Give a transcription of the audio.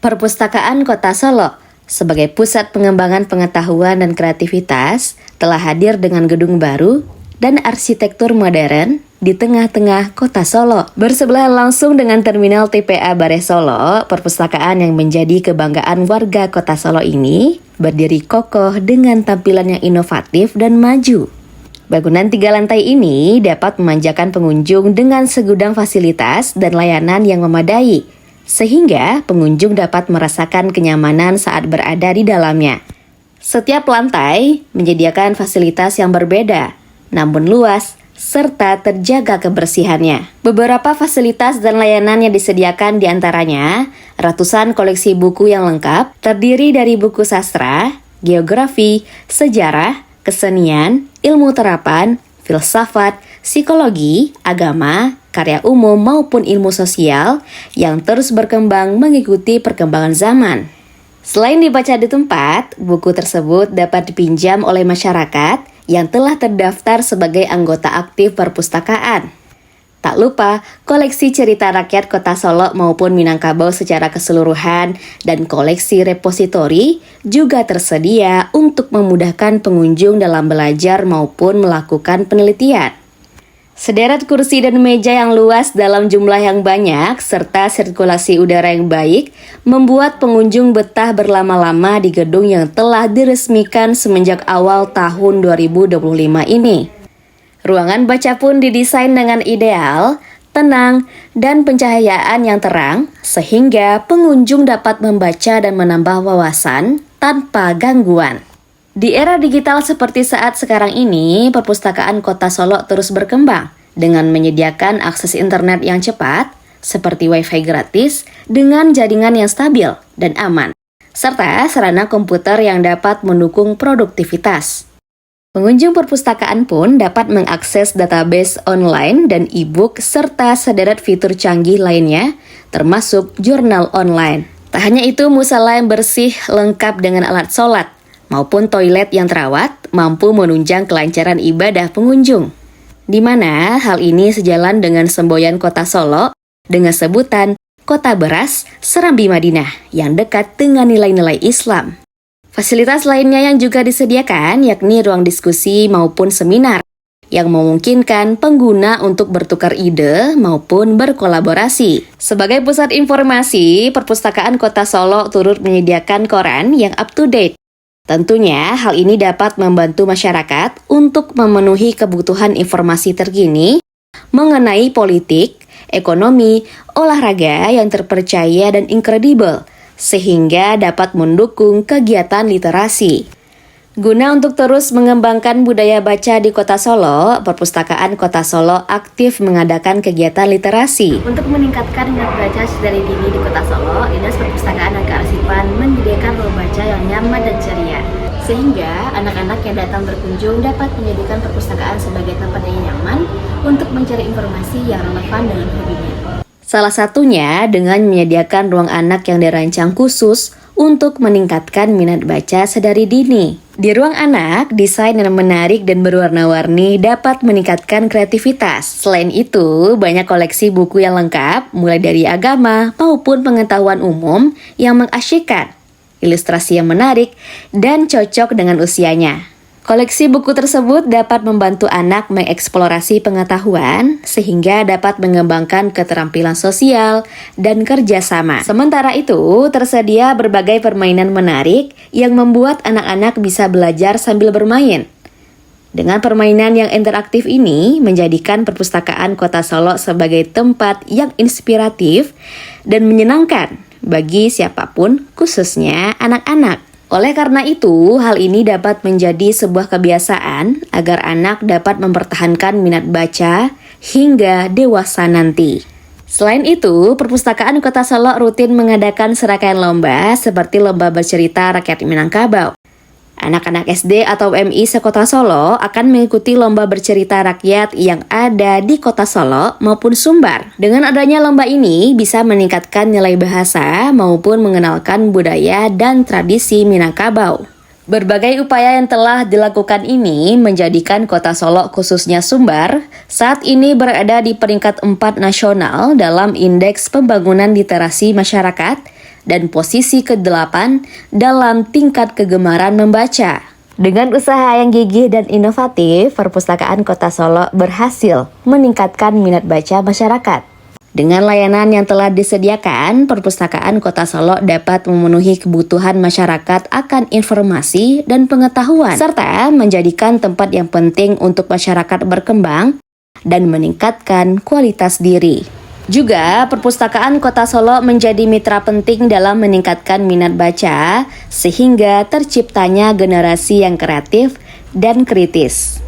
Perpustakaan Kota Solo sebagai pusat pengembangan pengetahuan dan kreativitas telah hadir dengan gedung baru dan arsitektur modern di tengah-tengah Kota Solo. Bersebelahan langsung dengan Terminal TPA Bare Solo, perpustakaan yang menjadi kebanggaan warga Kota Solo ini berdiri kokoh dengan tampilan yang inovatif dan maju. Bangunan 3 lantai ini dapat memanjakan pengunjung dengan segudang fasilitas dan layanan yang memadai, sehingga pengunjung dapat merasakan kenyamanan saat berada di dalamnya. Setiap lantai menyediakan fasilitas yang berbeda, namun luas, serta terjaga kebersihannya. Beberapa fasilitas dan layanan yang disediakan diantaranya ratusan koleksi buku yang lengkap, terdiri dari buku sastra, geografi, sejarah, kesenian, ilmu terapan, filsafat, psikologi, agama, karya umum maupun ilmu sosial yang terus berkembang mengikuti perkembangan zaman. Selain dibaca di tempat, buku tersebut dapat dipinjam oleh masyarakat yang telah terdaftar sebagai anggota aktif perpustakaan. Tak lupa, koleksi cerita rakyat Kota Solo maupun Minangkabau secara keseluruhan dan koleksi repositori juga tersedia untuk memudahkan pengunjung dalam belajar maupun melakukan penelitian. Sederet kursi dan meja yang luas dalam jumlah yang banyak serta sirkulasi udara yang baik membuat pengunjung betah berlama-lama di gedung yang telah diresmikan semenjak awal tahun 2025 ini. Ruangan baca pun didesain dengan ideal, tenang, dan pencahayaan yang terang sehingga pengunjung dapat membaca dan menambah wawasan tanpa gangguan. Di era digital seperti saat sekarang ini, perpustakaan Kota Solo terus berkembang dengan menyediakan akses internet yang cepat, seperti wifi gratis, dengan jaringan yang stabil dan aman, serta sarana komputer yang dapat mendukung produktivitas. Pengunjung perpustakaan pun dapat mengakses database online dan e-book serta sederet fitur canggih lainnya, termasuk jurnal online. Tak hanya itu, musala yang bersih lengkap dengan alat sholat, maupun toilet yang terawat mampu menunjang kelancaran ibadah pengunjung. Di mana hal ini sejalan dengan semboyan Kota Solo dengan sebutan Kota Beras Serambi Madinah yang dekat dengan nilai-nilai Islam. Fasilitas lainnya yang juga disediakan yakni ruang diskusi maupun seminar yang memungkinkan pengguna untuk bertukar ide maupun berkolaborasi. Sebagai pusat informasi, Perpustakaan Kota Solo turut menyediakan koran yang up to date. Tentunya hal ini dapat membantu masyarakat untuk memenuhi kebutuhan informasi terkini mengenai politik, ekonomi, olahraga yang terpercaya dan kredibel, sehingga dapat mendukung kegiatan literasi. Guna untuk terus mengembangkan budaya baca di Kota Solo, Perpustakaan Kota Solo aktif mengadakan kegiatan literasi. Untuk meningkatkan minat baca dari dini di Kota Solo, Dinas Perpustakaan dan Kearsipan menyediakan ruang baca yang nyaman dan ceria, sehingga anak-anak yang datang berkunjung dapat menjadikan perpustakaan sebagai tempat yang nyaman untuk mencari informasi yang relevan dengan hobinya. Salah satunya dengan menyediakan ruang anak yang dirancang khusus untuk meningkatkan minat baca sedari dini. Di ruang anak, desain yang menarik dan berwarna-warni dapat meningkatkan kreativitas. Selain itu, banyak koleksi buku yang lengkap, mulai dari agama maupun pengetahuan umum yang mengasyikkan, ilustrasi yang menarik, dan cocok dengan usianya. Koleksi buku tersebut dapat membantu anak mengeksplorasi pengetahuan sehingga dapat mengembangkan keterampilan sosial dan kerjasama. Sementara itu, tersedia berbagai permainan menarik yang membuat anak-anak bisa belajar sambil bermain. Dengan permainan yang interaktif ini menjadikan Perpustakaan Kota Solo sebagai tempat yang inspiratif dan menyenangkan bagi siapapun, khususnya anak-anak. Oleh karena itu, hal ini dapat menjadi sebuah kebiasaan agar anak dapat mempertahankan minat baca hingga dewasa nanti. Selain itu, Perpustakaan Kota Solo rutin mengadakan serangkaian lomba seperti Lomba Bercerita Rakyat Minangkabau. Anak-anak SD atau MI se-Kota Solo akan mengikuti lomba bercerita rakyat yang ada di Kota Solo maupun Sumbar. Dengan adanya lomba ini bisa meningkatkan nilai bahasa maupun mengenalkan budaya dan tradisi Minangkabau. Berbagai upaya yang telah dilakukan ini menjadikan Kota Solo khususnya Sumbar saat ini berada di peringkat 4 nasional dalam Indeks Pembangunan Literasi Masyarakat dan posisi ke-8 dalam tingkat kegemaran membaca. Dengan usaha yang gigih dan inovatif, Perpustakaan Kota Solo berhasil meningkatkan minat baca masyarakat. Dengan layanan yang telah disediakan, Perpustakaan Kota Solo dapat memenuhi kebutuhan masyarakat akan informasi dan pengetahuan, serta menjadikan tempat yang penting untuk masyarakat berkembang dan meningkatkan kualitas diri. Juga, Perpustakaan Kota Solo menjadi mitra penting dalam meningkatkan minat baca, sehingga terciptanya generasi yang kreatif dan kritis.